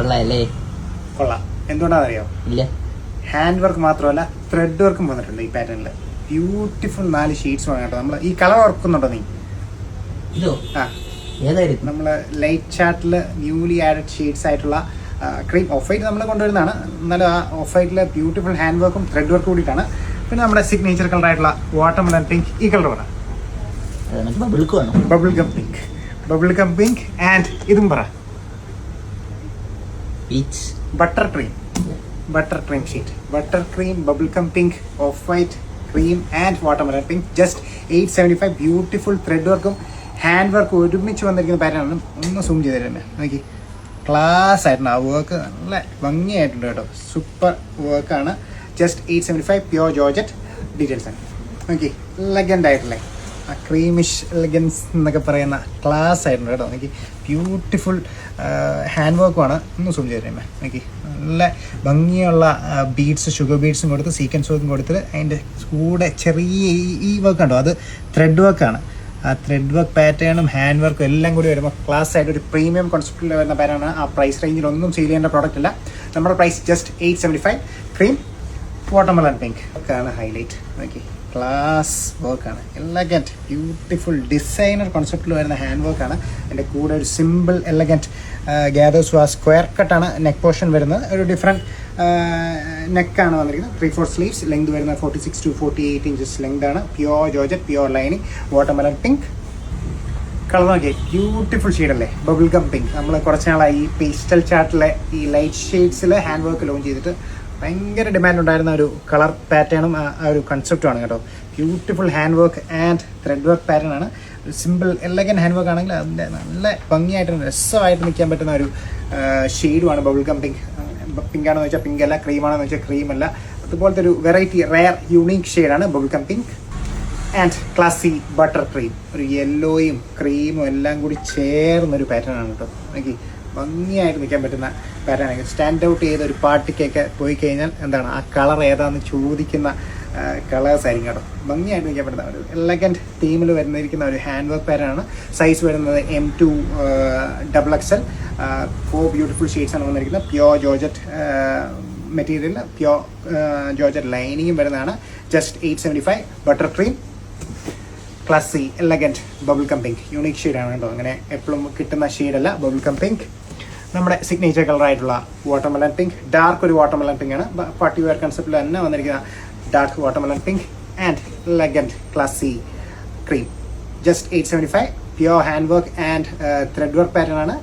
കൊള്ളാല്ലേ? കൊള്ളാം. എന്തുകൊണ്ടാണെന്നറിയോ? ഇല്ല. ഹാൻഡ് വർക്ക് മാത്രമല്ല ത്രെഡ് വർക്കും വന്നിട്ടുണ്ട് ഈ പാറ്റേണിൽ. ബ്യൂട്ടിഫുൾ 4 ഷീറ്റ്സ് ആണ് കേട്ടോ. നമ്മൾ ഈ കളർ ഓർക്കുന്നുണ്ടോ നീ? ഇതോ? ആ, ഏതായിരുന്നു? നമ്മൾ ലൈറ്റ് ചാർട്ടിൽ ന്യൂലി ആഡഡ് ഷീറ്റ്സ് ആയിട്ടുള്ള ക്രീം ഓഫ് വൈറ്റ് നമ്മൾ കൊണ്ടുവരുന്നതാണ്. എന്നാലും ആ ഓഫ് വൈറ്റിലെ ബ്യൂട്ടിഫുൾ ഹാൻഡ് വർക്കും ത്രെഡ് വർക്കും കൂടിയിട്ടാണ്. പിന്നെ നമ്മുടെ സിഗ്നേച്ചർ കളർ ആയിട്ടുള്ള വാട്ടർമെലൺ പിങ്ക്, ഈ കളർ പറ. Bubble gum pink. Bubble gum pink and ഇതും പറ. Peach butter cream. Butter cream sheet. Butter cream, bubble gum pink, of white cream and watermelon pink. Just 875. Beautiful thread വർക്കും hand വർക്കും ഒരുമിച്ച് വന്നിരിക്കുന്ന pattern. ഒന്ന് zoom ചെയ്ത് തരുന്നത് നോക്കി. ക്ലാസ് ആയിട്ടുണ്ട്. ആ വർക്ക് നല്ല ഭംഗിയായിട്ടുണ്ട് കേട്ടോ. സൂപ്പർ വർക്കാണ്. ജസ്റ്റ് 875. പ്യോർ ജോർജറ്റ് ഡീറ്റെയിൽസ് ആണ്. നോക്കി, എലഗൻ്റ് ആയിട്ടില്ലേ? ആ ക്രീമിഷ് എലഗൻസ് എന്നൊക്കെ പറയുന്ന ക്ലാസ് ആയിട്ടുണ്ട് കേട്ടോ. നോക്കി, ബ്യൂട്ടിഫുൾ ഹാൻഡ് വർക്കുമാണ്. ഒന്ന് സൂം ചെയ്ത് തരുന്നത് നോക്കി. നല്ല ഭംഗിയുള്ള ബീഡ്സ്, ഷുഗർ ബീഡ്സും കൊടുത്ത് സീക്വൻസ് വർക്കും കൊടുത്തിട്ട് അതിൻ്റെ കൂടെ ചെറിയ ഈ വർക്ക് ഉണ്ടോ, അത് ത്രെഡ് വർക്കാണ്. ആ ത്രെഡ് വർക്ക് പാറ്റേണും ഹാൻഡ് വർക്കും എല്ലാം കൂടി വരുമ്പോൾ ക്ലാസ് ആയിട്ട് ഒരു പ്രീമിയം കോൺസെപ്റ്റിൽ വരുന്ന പാറ്റേണാണ്. ആ പ്രൈസ് റേഞ്ചിലൊന്നും സെയിൽ ചെയ്യേണ്ട പ്രോഡക്റ്റ് അല്ല. നമ്മുടെ price just 875. Cream watermelon pink ഒക്കെയാണ് ഹൈലൈറ്റ്. നോക്കി, ക്ലാസ് വർക്കാണ്. എലഗൻറ്റ് ബ്യൂട്ടിഫുൾ ഡിസൈനർ കോൺസെപ്റ്റിൽ വരുന്ന ഹാൻഡ് വർക്കാണ്. അതിൻ്റെ കൂടെ ഒരു സിമ്പിൾ എലഗൻറ്റ് ഗ്യാദേഴ്സ് സ്ക്വയർ കട്ടാണ് നെക്ക് പോർഷൻ വരുന്നത്. ഒരു ഡിഫറെൻറ്റ് നെക്കാണ് വന്നിരിക്കുന്നത്. 3/4 സ്ലീവ്സ്. ലെങ്ത് വരുന്നത് 46 to 48 ഇഞ്ചസ് ലെങ്ത് ആണ്. Pure georgette, pure lining, watermelon pink colour. നോക്കിയേ, ബ്യൂട്ടിഫുൾ ഷെയ്ഡല്ലേ? Bubble gum pink. നമ്മൾ കുറച്ച് നാളായി ഈ പേസ്റ്റൽ ചാർട്ടിലെ ഈ ലൈറ്റ് ഷെയ്ഡ്സിൽ ഹാൻഡ് വർക്ക് ലോഞ്ച് ചെയ്തിട്ട് ഭയങ്കര ഡിമാൻഡ് ഉണ്ടായിരുന്ന ഒരു കളർ പാറ്റേണും ആ ഒരു കൺസെപ്റ്റുമാണ് കേട്ടോ. Beautiful hand work and thread work pattern ആണ്. ഒരു സിമ്പിൾ എലഗൻ ഹാൻഡ് വർക്ക് ആണെങ്കിൽ അതിൻ്റെ നല്ല ഭംഗിയായിട്ട് രസമായിട്ട് നിൽക്കാൻ പറ്റുന്ന ഒരു ഷെയ്ഡുമാണ് ബബിൾ ഗം പിങ്ക്. പിങ്ക് ആണെന്ന് വെച്ചാൽ പിങ്ക് അല്ല, ക്രീം ആണെന്ന് വെച്ചാൽ ക്രീം അല്ല. അതുപോലത്തെ ഒരു വെറൈറ്റി റെയർ യുണീക്ക് ഷെയ്ഡാണ് bubble gum pink. And ക്ലാസി butter cream. ഒരു യെല്ലോയും ക്രീമും എല്ലാം കൂടി ചേർന്നൊരു പാറ്റേൺ ആണ് കേട്ടോ. എനിക്ക് ഭംഗിയായിട്ട് നിൽക്കാൻ പറ്റുന്ന പാറ്റേൺ ആണ്. സ്റ്റാൻഡ് ഔട്ട് ചെയ്ത ഒരു പാർട്ടിക്കൊക്കെ പോയി കഴിഞ്ഞാൽ എന്താണ് ആ കളർ ഏതാണെന്ന് ചോദിക്കുന്ന കളേഴ്സ് ആയിരിക്കും കേട്ടോ. ഭംഗിയായിട്ട് നിൽക്കാൻ പറ്റുന്ന ഒരു എലഗൻറ്റ് തീമിൽ വരുന്നിരിക്കുന്ന ഒരു ഹാൻഡ് വർക്ക് പാറ്റേൺ ആണ്. സൈസ് വരുന്നത് M2 XXL. 4 ബ്യൂട്ടിഫുൾ ഷെയ്ഡ്സ് ആണ് വന്നിരിക്കുന്നത്. Pure georgette material, pure georgette ലൈനിങ്ങും വരുന്നതാണ്. Just 875. Butter cream, classy elegant bubble gum pink. Unique ഷെയ്ഡാണ് കേട്ടോ. അങ്ങനെ എപ്പോഴും കിട്ടുന്ന ഷെയ്ഡല്ല ബബിൾ കം പിങ്ക്. നമ്മുടെ സിഗ്നേച്ചർ കളറായിട്ടുള്ള വാട്ടർമെലൺ പിങ്ക്. ഡാർക്ക് ഒരു വാട്ടർമെലൺ പിങ്ക് ആണ്. പാർട്ടി വെയർ കൺസെപ്റ്റിൽ തന്നെ വന്നിരിക്കുന്ന dark watermelon pink and elegant classy cream. Just 875. Pure hand work and thread work pattern ആണ്.